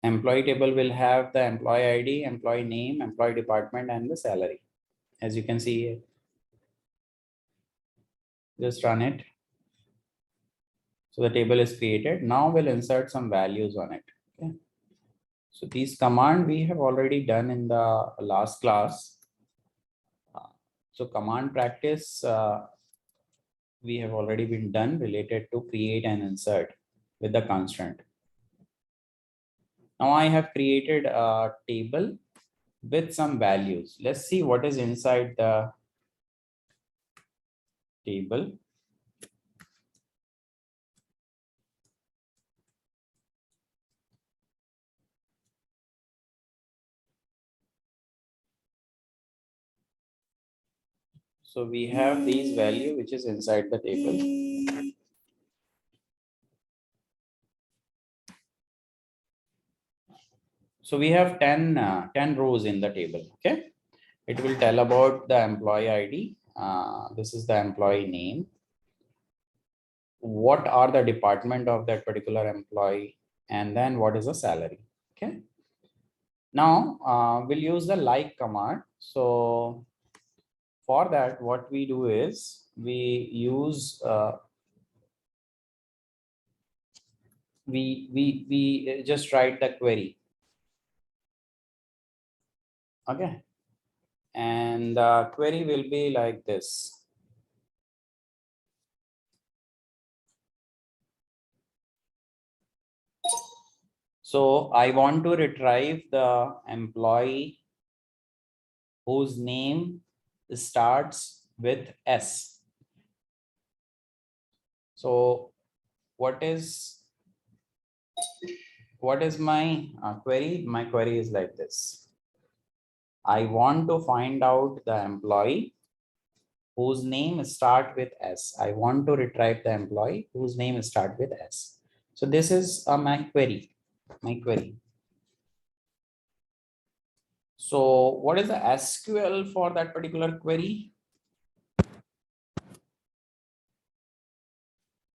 Employee table will have the employee ID, employee name, employee department, and the salary. As you can see here. Just run it. So the table is created. Now we'll insert some values on it. Okay. So these command we have already done in the last class. So command practice we have already been done related to create and insert with the constant. Now I have created a table with some values. Let's see what is inside the table. So we have these value which is inside the table. So we have 10 rows in the table. Okay. It will tell about the employee ID. This is the employee name. What are the department of that particular employee? And then what is the salary? Okay. Now we'll use the like command. So for that, what we do is we use we just write the query. Okay. And the query will be like this. So I want to retrieve the employee whose name starts with S. So what is my query? My query is like this. I want to find out the employee whose name start with S. I want to retrieve the employee whose name start with S. So this is my query. So what is the SQL for that particular query?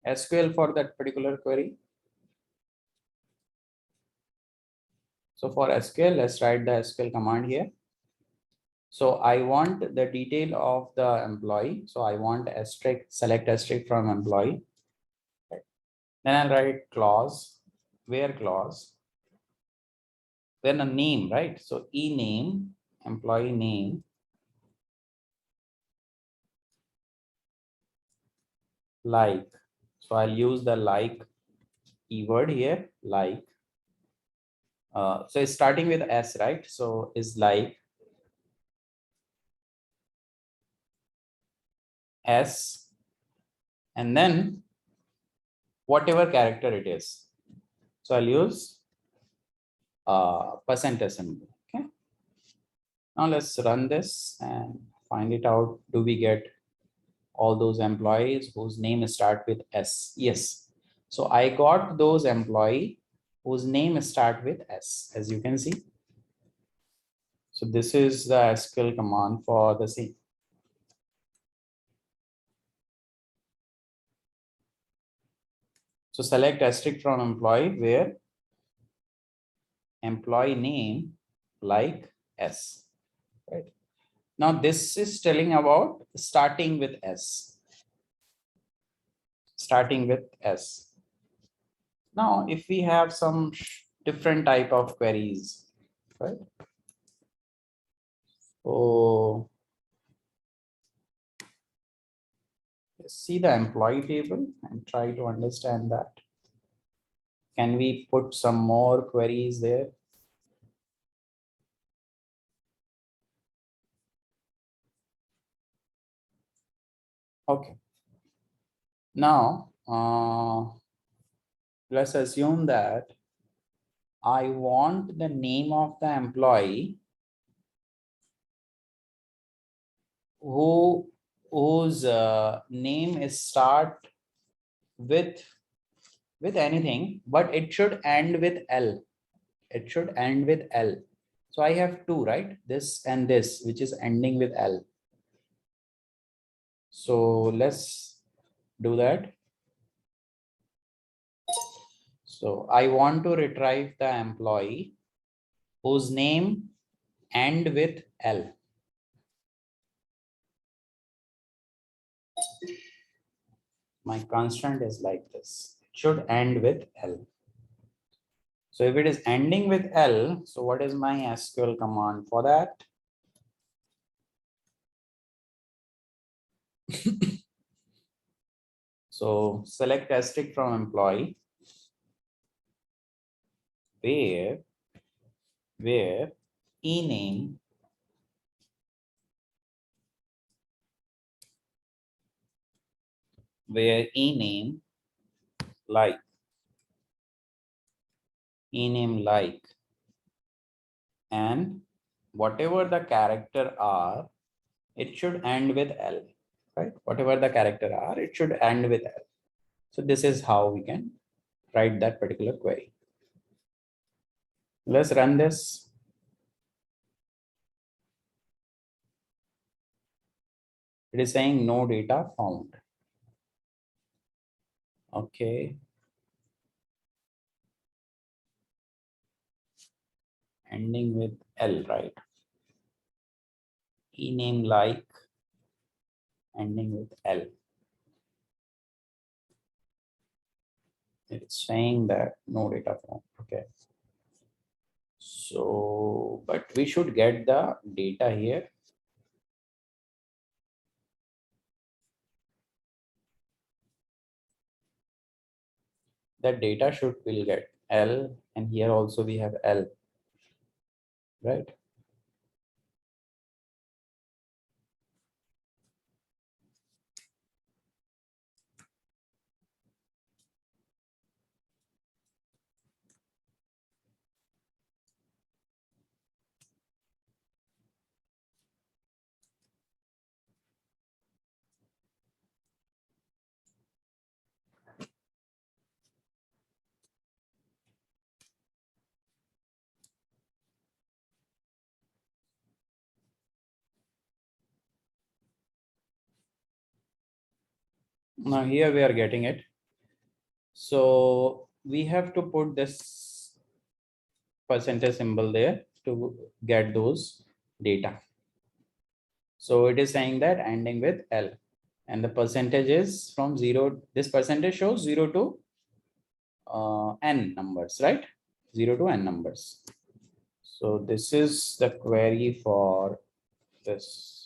SQL for that particular query. So for SQL, let's write the SQL command here. So I want the detail of the employee. So I want asterisk, select asterisk from employee. Then I'll write clause, where clause, then a name, right? So e name, employee name, like. So I'll use the like keyword here, like. So it's starting with S, right? So is like S, and then whatever character it is. So I'll use percentage symbol. Okay. Now let's run this and find it out. Do we get all those employees whose name start with S? Yes. So I got those employee whose name start with S, as you can see. So this is the SQL command for the same. So select asterisk from employee where employee name like S, right? Now this is telling about starting with S. Starting with S. Now, if we have some different type of queries, right? So let's see the employee table and try to understand that. Can we put some more queries there? Okay. Now, let's assume that I want the name of the employee whose name is start with anything, but it should end with L. It should end with L. So I have two, right? This and this, which is ending with L. So let's do that. So I want to retrieve the employee whose name end with L. My constraint is like this. It should end with L. So if it is ending with L, so what is my SQL command for that? So select asterisk from employee where ename like ename like and whatever the character are, it should end with L, right? Whatever the character are, it should end with L. So this is how we can write that particular query. Let's run this. It is saying no data found. Okay. Ending with L, right? Ename like ending with L. It's saying that no data found. Okay. So, but we should get the data here. The data should will get L, and here also we have L, right? Now here we are getting it. So we have to put this percentage symbol there to get those data. So it is saying that ending with L, and the percentage is from 0. This percentage shows 0 to n numbers, right? 0 to n numbers. So this is the query for this.